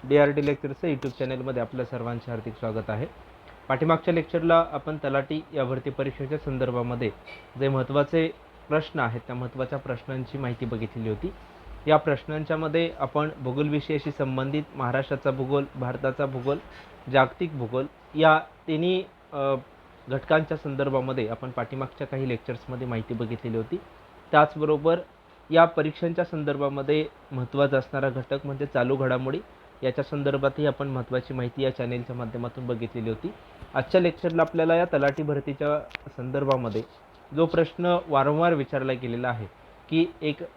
DRD लेक्चरचं YouTube चॅनलमध्ये आपल्या सर्वांचे हार्दिक स्वागत आहे. पाठीमागच्या लेक्चरला आपण तलाठी या भरती परीक्षेच्या संदर्भामध्ये जे महत्त्वाचे प्रश्न आहेत त्या महत्त्वाच्या प्रश्नांची माहिती बघितलेली होती. या प्रश्नांच्यामध्ये आपण भूगोल विषयाशी संबंधित महाराष्ट्राचा भूगोल, भारताचा भूगोल, जागतिक भूगोल या तिन्ही घटकांच्या संदर्भामध्ये आपण पाठीमागच्या काही लेक्चर्समध्ये माहिती बघितलेली होती. त्याचबरोबर या परीक्षांच्या संदर्भामध्ये महत्त्वाचा असणारा घटक म्हणजे चालू घडामोडी याच्या संदर्भातही आपण महत्त्वाची माहिती या चॅनेलच्या माध्यमातून बघितलेली होती. आजच्या लेक्चरला आपल्याला या तलाठी भरतीच्या संदर्भामध्ये जो प्रश्न वारंवार विचारला गेलेला आहे की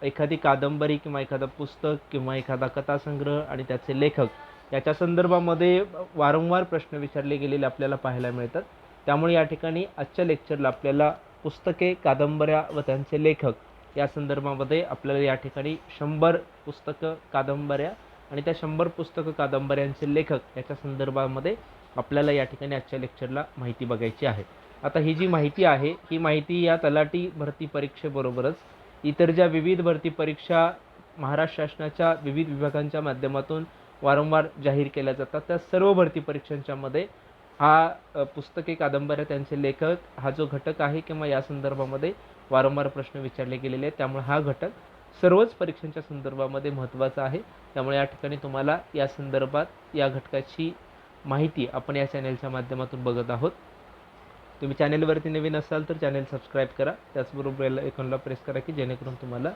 एखादी कादंबरी किंवा एखादा पुस्तक किंवा एखादा कथासंग्रह आणि त्याचे लेखक याच्या संदर्भामध्ये वारंवार प्रश्न विचारले गेलेले आपल्याला पाहायला मिळतात. त्यामुळे या ठिकाणी आजच्या लेक्चरला आपल्याला पुस्तके, कादंबऱ्या व त्यांचे लेखक या संदर्भामध्ये आपल्याला या ठिकाणी 100 पुस्तकं, कादंबऱ्या आणि त्या 100 पुस्तकं, कादंबऱ्यांचे लेखक याच्या संदर्भामध्ये आपल्याला या ठिकाणी आजच्या लेक्चरला माहिती बघायची आहे. आता ही जी माहिती आहे ही माहिती या तलाठी भरती परीक्षेबरोबरच इतर ज्या विविध भरती परीक्षा महाराष्ट्र शासनाच्या विविध विभागांच्या माध्यमातून वारंवार जाहीर केल्या जातात त्या सर्व भरती परीक्षांच्यामध्ये हा पुस्तके, कादंबऱ्या, त्यांचे लेखक हा जो घटक आहे किंवा या संदर्भामध्ये वारंवार प्रश्न विचारले गेलेले आहेत. त्यामुळे हा घटक सर्वच परीक्षांच्या संदर्भामध्ये महत्त्वाचा आहे. त्यामुळे या ठिकाणी तुम्हाला या संदर्भात या घटकाची माहिती आपण या चॅनेलच्या माध्यमातून बघत आहोत. तुम्ही चॅनेलवरती नवीन असाल तर चॅनेल सबस्क्राईब करा. त्याचबरोबर बेल आयकॉनला प्रेस करा की जेणेकरून तुम्हाला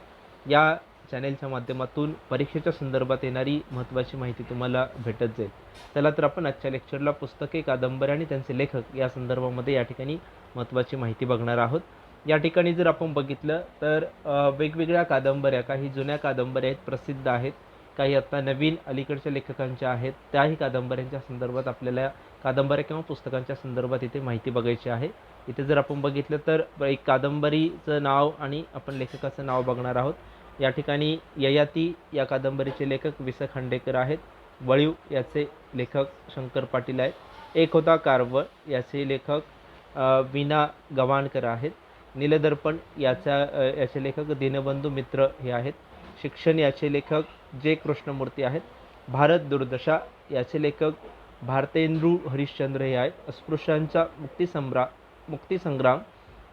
या चॅनेलच्या माध्यमातून परीक्षेच्या संदर्भात येणारी महत्त्वाची माहिती तुम्हाला भेटत जाईल. चला तर आपण आजच्या लेक्चरला पुस्तके, कादंबऱ्या आणि त्यांचे लेखक या संदर्भामध्ये या ठिकाणी महत्त्वाची माहिती बघणार आहोत. या ठिकाणी जर आपण बघितलं तर वेगवेगळ्या कादंबऱ्या, काही जुन्या कादंबऱ्या आहेत, प्रसिद्ध आहेत, काही आता नवीन अलीकडच्या लेखकांच्या आहेत, त्याही कादंबऱ्यांच्या संदर्भात आपल्याला कादंबऱ्या किंवा पुस्तकांच्या संदर्भात इथे माहिती बघायची आहे. इथे जर आपण बघितलं तर एक कादंबरीचं नाव आणि आपण लेखकाचं नाव बघणार आहोत. या ठिकाणी ययाती या कादंबरीचे लेखक वि. स. खांडेकर आहेत. वळीव याचे लेखक शंकर पाटील आहेत. एक होता कारवळ याचे लेखक वीणा गवाणकर आहेत. नीलदर्पण याचे लेखक दीनबंधू मित्र हे आहेत. शिक्षण याचे लेखक जे. कृष्णमूर्ती आहेत. भारत दुर्दशा याचे लेखक भारतेंदू हरिश्चंद्र हे आहेत. अस्पृश्यांचा मुक्तिसंग्राम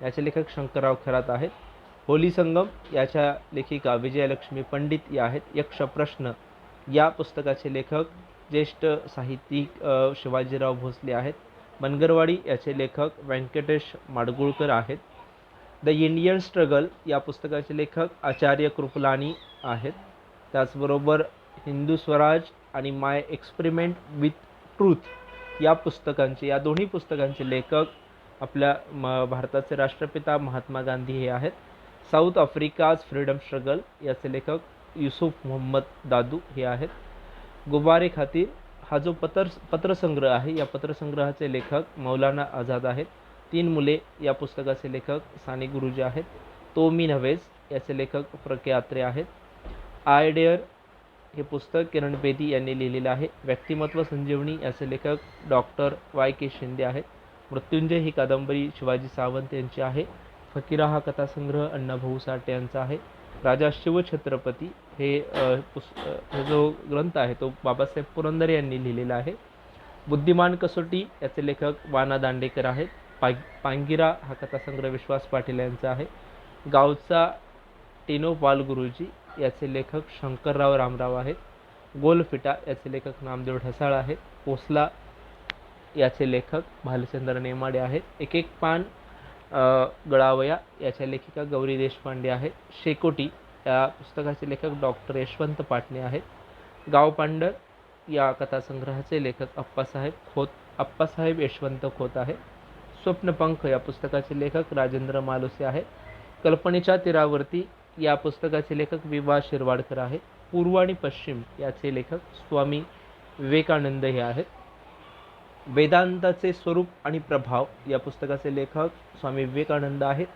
याचे लेखक शंकरराव खरात आहेत. होली संगम याच्या लेखिका विजयलक्ष्मी पंडित या आहेत. यक्ष प्रश्न या पुस्तकाचे लेखक ज्येष्ठ साहित्यिक शिवाजीराव भोसले आहेत. बनगरवाडी याचे लेखक व्यंकटेश माडगुळकर आहेत. द इंडियन स्ट्रगल या पुस्तकाचे लेखक आचार्य कृपलानी आहेत. त्याचबरोबर हिंदू स्वराज आणि माय एक्सपेरिमेंट विथ ट्रूथ या दोन्ही पुस्तकांचे लेखक आपल्या भारताचे राष्ट्रपिता महात्मा गांधी हे आहेत. साऊथ आफ्रिकाज फ्रीडम स्ट्रगल याचे लेखक युसुफ मोहम्मद दादू हे आहेत. गुब्बारे खातीर हा जो पत्रसंग्रह आहे या पत्रसंग्रहाचे लेखक मौलाना आझाद आहेत. 3 मुले या पुस्तकाचे लेखक साने गुरुजी आहेत. तो मी नव्हेच याचे लेखक प्र. के. अत्रे आहेत. आय डेअर हे पुस्तक किरण बेदी यांनी लिहिलेलं आहे. व्यक्तिमत्व संजीवनी याचे लेखक डॉक्टर वाय. के. शिंदे आहेत. मृत्युंजय ही कादंबरी शिवाजी सावंत यांची आहे. फकीरा हा कथासंग्रह अण्णाभाऊ साठे यांचा आहे. राजा शिवछत्रपती हे जो ग्रंथ आहे तो बाबासाहेब पुरंदरे यांनी लिहिलेला आहे. बुद्धिमान कसोटी याचे लेखक वाना दांडेकर आहेत. पांगिरा हा कथासंग्रह विश्वास पाटील यांचा आहे. गावचा टिनो पाल गुरुजी याचे लेखक शंकरराव रामराव आहेत. गोलफिटा याचे लेखक नामदेव ढसाळ आहेत. कोसला याचे लेखक भालचंद्र नेमाडे आहेत. एक एक पान गळावया याच्या लेखिका गौरी देशपांडे आहेत. शेकोटी या पुस्तकाचे लेखक डॉक्टर यशवंत पाटणे आहेत. गावपांडर या कथासंग्रहाचे लेखक अप्पासाहेब यशवंत खोत आहे. स्वप्नपंख या पुस्तकाचे लेखक राजेंद्र मालुसे आहेत. कल्पनेच्या तीरावरती या पुस्तकाचे लेखक वि. शिरवाडकर आहेत. पूर्व आणि पश्चिम याचे लेखक स्वामी विवेकानंद हे आहेत. वेदांताचे स्वरूप आणि प्रभाव या पुस्तकाचे लेखक स्वामी विवेकानंद आहेत.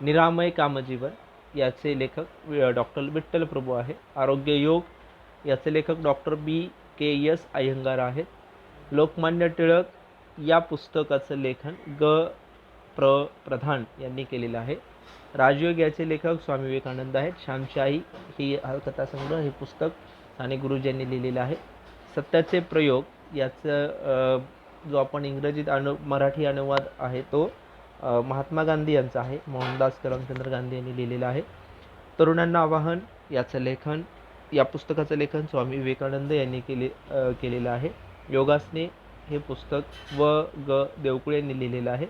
निरामय कामजीवन याचे लेखक डॉक्टर विठ्ठल प्रभू आहे. आरोग्य योग याचे लेखक डॉक्टर बी. के. एस. अय्यंगार आहेत. लोकमान्य टिळक या पुस्तकाचं लेखन प्रधान यांनी केलेलं आहे. राजयोग याचे लेखक स्वामी विवेकानंद आहेत. शामशाही ही कथासंग्रह हे पुस्तक साने गुरुजी यांनी लिहिलेलं आहे. सत्याचे प्रयोग याचं जो आपण इंग्रजीत मराठी अनुवाद आहे तो महात्मा गांधी यांचा आहे, मोहनदास करमचंद्र गांधी यांनी लिहिलेला आहे. तरुणांना आवाहन याचं लेखन, या पुस्तकाचं लेखन स्वामी विवेकानंद यांनी केलेलं आहे. योगासने हे पुस्तक ग देवकुळे यांनी लिहिलेलं आहे.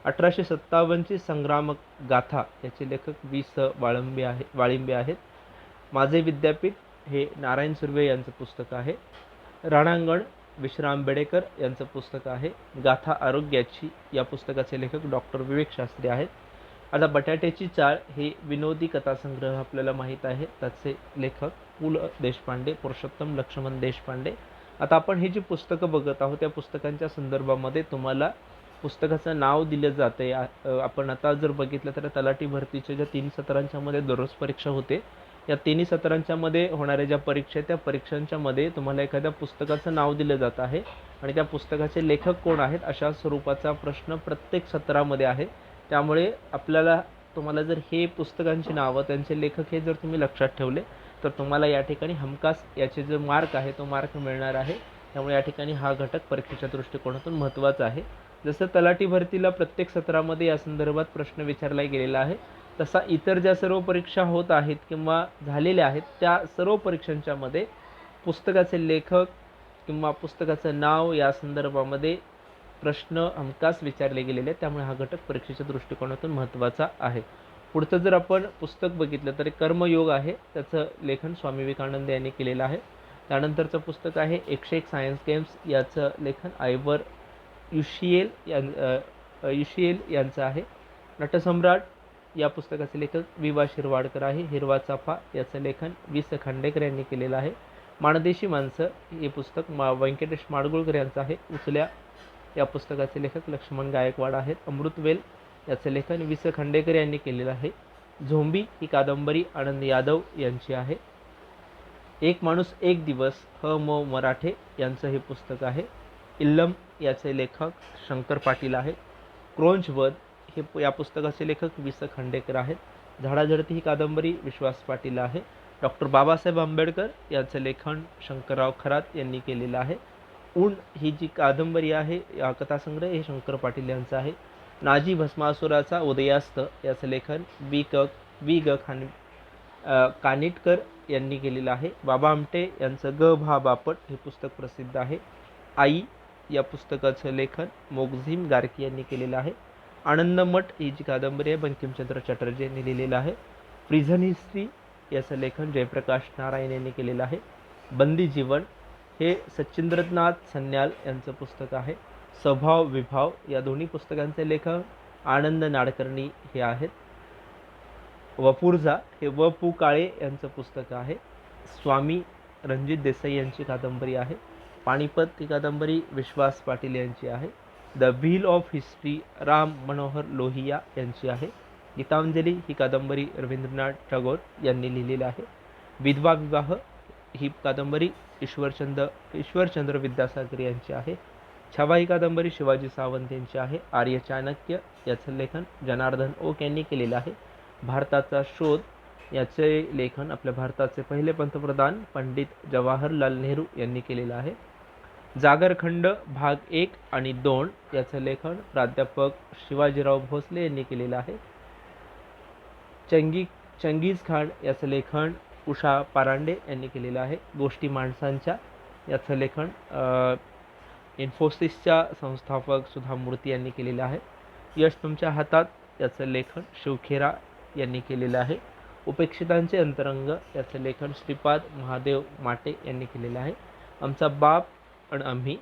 1857ची संग्राम गाथा याचे लेखक वाळिंबे आहेत. माझे विद्यापीठ हे नारायण सुर्वे यांचं पुस्तक आहे. रणांगण विश्राम बेडेकर यांचं पुस्तक आहे. गाथा आरोग्याची या पुस्तकाचे लेखक डॉक्टर विवेक शास्त्री आहेत. आता बटाट्याची चाळ हे विनोदी कथासंग्रह आपल्याला माहीत आहे, त्याचे लेखक पु ल देशपांडे, पुरुषोत्तम लक्ष्मण देशपांडे. आता आपण ही जी पुस्तकं बघत आहोत त्या पुस्तकांच्या संदर्भामध्ये तुम्हाला पुस्तकाचं नाव दिलं जाते. आपण आता जर बघितलं तर तलाठी भरतीच्या ज्या 3 सत्रांच्या मध्ये दररोज परीक्षा होते, या 3 सत्रांच्या मध्ये होणाऱ्या ज्या परीक्षा त्या परीक्षांच्या मध्ये तुम्हाला एखाद्या पुस्तकाचं नाव दिलं जात आहे आणि त्या पुस्तकाचे लेखक कोण आहेत अशा स्वरूपाचा प्रश्न प्रत्येक सत्रामध्ये आहे. त्यामुळे तुम्हाला जर हे पुस्तकांची नावं त्यांचे लेखक हे जर तुम्ही लक्षात ठेवले तर तुम्हाला या ठिकाणी हमखास याचे जो मार्क आहे तो मार्क मिळणार आहे. त्यामुळे या ठिकाणी हा घटक परीक्षेच्या दृष्टिकोनातून महत्त्वाचा आहे. जसं तलाठी भरतीला प्रत्येक सत्रामध्ये या संदर्भात प्रश्न विचारला गेलेला आहे, तसा इतर ज्या सर्व परीक्षा होत आहेत किंवा झालेल्या आहेत त्या सर्व परीक्षांच्या मध्ये पुस्तकाचे लेखक किंवा पुस्तकाचं नाव या संदर्भामध्ये प्रश्न हमखास विचारले गेलेले आहेत. त्यामुळे हा घटक परीक्षेच्या दृष्टिकोनातून महत्त्वाचा आहे. पुढचं जर आपण पुस्तक बघितलं तर कर्मयोग आहे, त्याचं लेखन स्वामी विवेकानंद यांनी केलेलं आहे. त्यानंतरचं पुस्तक आहे 101 सायन्स गेम्स, याचं लेखन आयवर युशिएल यांचं आहे. नटसम्राट या पुस्तकाचे लेखक वि. शिरवाडकर आहे. हिरवा चाफा याचं लेखन वि. स. खांडेकर यांनी केलेलं आहे. माणदेशी माणसं हे पुस्तक व्यंकटेश माडगुळकर यांचं आहे. उचल्या या पुस्तकाचे लेखक लक्ष्मण गायकवाड आहेत. अमृतवेल याचं लेखन वि. स. खांडेकर यांनी केलेलं आहे. झोंबी ही कादंबरी आनंद यादव यांची आहे. एक माणूस एक दिवस म. मराठे यांचं हे पुस्तक आहे. इल्लम याचे लेखक शंकर पाटील आहेत. क्रोंचवध हे या पुस्तकाचे लेखक वि. स. खांडेकर आहेत. झाडाझडती ही कादंबरी विश्वास पाटील आहे. डॉक्टर बाबासाहेब आंबेडकर यांचं लेखन शंकरराव खरात यांनी केलेलं आहे. ऊन ही जी कादंबरी आहे या कथासंग्रह हे शंकर पाटील यांचं आहे. नाजी भस्मासुराचा उदयास्त याचं लेखन वि. ग. कानिटकर यांनी केलेलं आहे. बाबा आमटे यांचं ग. भा. बापट हे पुस्तक प्रसिद्ध आहे. आई या पुस्तकाचं लेखन मोगझीम गार्की यांनी केलेलं आहे. आनंदमठ ही जी कादंबरी आहे बंकिमचंद्र चटर्जी यांनी लिहिलेलं आहे. प्रिझन हिस्ट्री याचं लेखन जयप्रकाश नारायण यांनी केलेलं आहे. बंदी जीवन हे सच्चिंद्रनाथ सन्याल यांचं पुस्तक आहे. स्वभाव विभाव या दोन्ही पुस्तकांचे लेखक आनंद नाडकर्णी हे आहेत. वपुर्झा हे व. पु. काळे यांचं पुस्तक आहे. स्वामी रणजित देसाई यांची कादंबरी आहे. पानिपत ही कादंबरी विश्वास पाटील यांची आहे. The wheel of history Ram Manohar Lohia यांची आहे. गीतांजली ही कादंबरी रवींद्रनाथ टागोर यांनी लिहिलेली आहे. विधवा विवाह ही कादंबरी ईश्वरचंद्र विद्यासागर यांची आहे. छावा ही कादंबरी शिवाजी सावंत यांची आहे. आर्य चाणक्य याचं लेखन जनार्दन ओक यांनी केलेलं आहे. भारताचा शोध याचे लेखन आपल्या भारताचे पहिले पंतप्रधान पंडित जवाहरलाल नेहरू यांनी केलेलं आहे. जागरखंड भाग 1 आणि 2 याचं लेखन प्राध्यापक शिवाजीराव भोसले यांनी केलेलं आहे. चंगीज खान याचं लेखन उषा पारांडे यांनी केलेलं आहे. गोष्टी माणसांच्या याचं लेखन इन्फोसिसच्या संस्थापक सुधा मूर्ती यांनी केलेलं आहे. यश तुमच्या हातात याचं लेखन शिवखेरा यांनी केलेलं आहे. उपेक्षितांचे अंतरंग याचं लेखन श्रीपाद महादेव माटे यांनी केलेलं आहे. आमचा बाप आणि आम्ही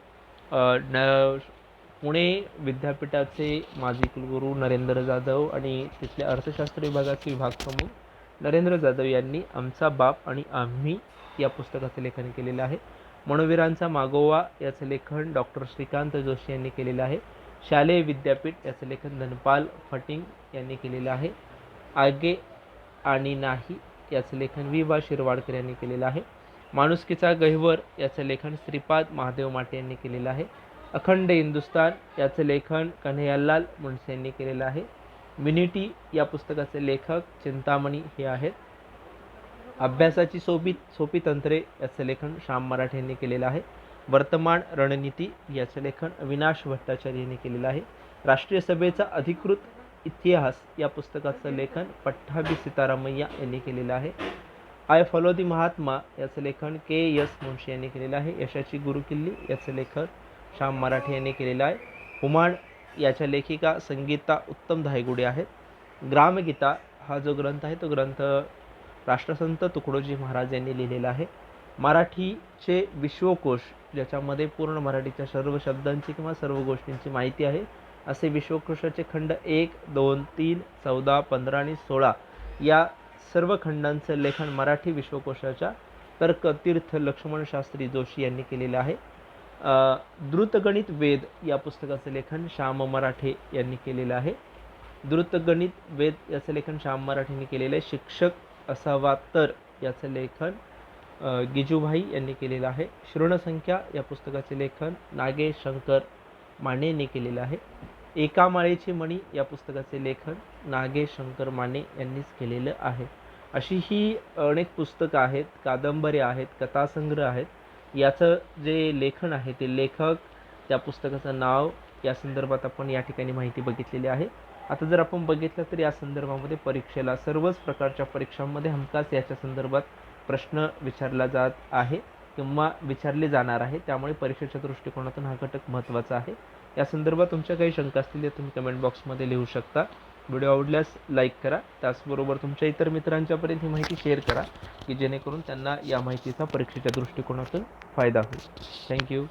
पुणे विद्यापीठाचे माजी कुलगुरू नरेंद्र जाधव आणि तिथल्या अर्थशास्त्र विभागाचे विभाग प्रमुख नरेंद्र जाधव यांनी आमचा बाप आणि आम्ही या पुस्तकाचे लेखन केलेलं आहे. मनोवीरांचा मागोवा याचं लेखन डॉक्टर श्रीकांत जोशी यांनी केलेलं आहे. शालेय विद्यापीठ याचं लेखन धनपाल फटिंग यांनी केलेलं आहे. आगे आणि नाही याचं लेखन वि. वा. शिरवाडकर यांनी केलेलं आहे. माणुसकीचा गहिवर याचं लेखन श्रीपाद महादेव माटे यांनी केलेलं आहे. अखंड हिंदुस्तान याचं लेखन कन्हैयालाल मुंडसे यांनी केलेलं आहे. मिनिटी या पुस्तकाचे लेखक चिंतामणी हे आहेत. अभ्यासाची सोपी तंत्रे याचं लेखन श्याम मराठे यांनी केलेलं आहे. वर्तमान रणनीती याचं लेखन अविनाश भट्टाचार्य यांनी केलेलं आहे. राष्ट्रीय सभेचा अधिकृत इतिहास या पुस्तकाचं लेखन पट्टाभी सीतारामय्या यांनी केलेलं आहे. आय फॉलो दी महात्मा याचं लेखन के.एस. मुंशी यांनी केलेलं आहे. यशाची गुरुकिल्ली याचं लेखन श्याम मराठे यांनी केलेलं आहे. हुमाण याच्या लेखिका संगीता उत्तम धायगुडे आहेत. ग्रामगीता हा जो ग्रंथ आहे तो ग्रंथ राष्ट्रसंत तुकडोजी महाराज यांनी लिहिलेला आहे. मराठीचे विश्वकोश ज्याच्यामध्ये पूर्ण मराठीच्या सर्व शब्दांची किंवा सर्व गोष्टींची माहिती आहे असे विश्वकोशाचे खंड 1, 2, 3, 14, 15 आणि 16 या सर्व खंडांचं लेखन मराठी विश्वकोशाच्या तर्कतीर्थ लक्ष्मण शास्त्री जोशी यांनी केलेलं आहे. द्रुतगणित वेद या पुस्तकाचं लेखन श्याम मराठे यांनी केलेलं आहे. द्रुतगणित वेद याचं लेखन श्याम मराठेंनी केलेलं आहे. शिक्षक असावा तर याचं लेखन गिजूभाई यांनी केलेलं आहे. श्रवणसंख्या या पुस्तकाचे लेखन नागेश शंकर माने यांनी केलेलं आहे. एका माळेची मणी या पुस्तकाचे लेखन नागेश शंकर माने यांनीच केलेलं आहे. अशी ही अनेक पुस्तकं आहेत, कादंबऱ्या आहेत, कथासंग्रह आहेत. याचं जे लेखन आहे ते लेखक, त्या पुस्तकाचं नाव या संदर्भात आपण या ठिकाणी माहिती बघितलेली आहे. आता जर आपण बघितलं तर या संदर्भामध्ये परीक्षेला सर्वच प्रकारच्या परीक्षांमध्ये हमखास याच्या संदर्भात प्रश्न विचारला जात आहे किंवा विचारले जाणार आहे. त्यामुळे परीक्षेच्या दृष्टिकोनातून हा घटक महत्त्वाचा आहे. या संदर्भात तुमच्या काही शंका असतील तर तुम्ही कमेंट बॉक्समध्ये लिहू शकता. व्हिडिओ आवडल्यास लाईक करा. त्याचबरोबर तुमच्या इतर मित्रांच्यापर्यंत ही माहिती शेअर करा की जेणेकरून त्यांना या माहितीचा परीक्षेच्या दृष्टिकोनातून फायदा होईल. थँक्यू.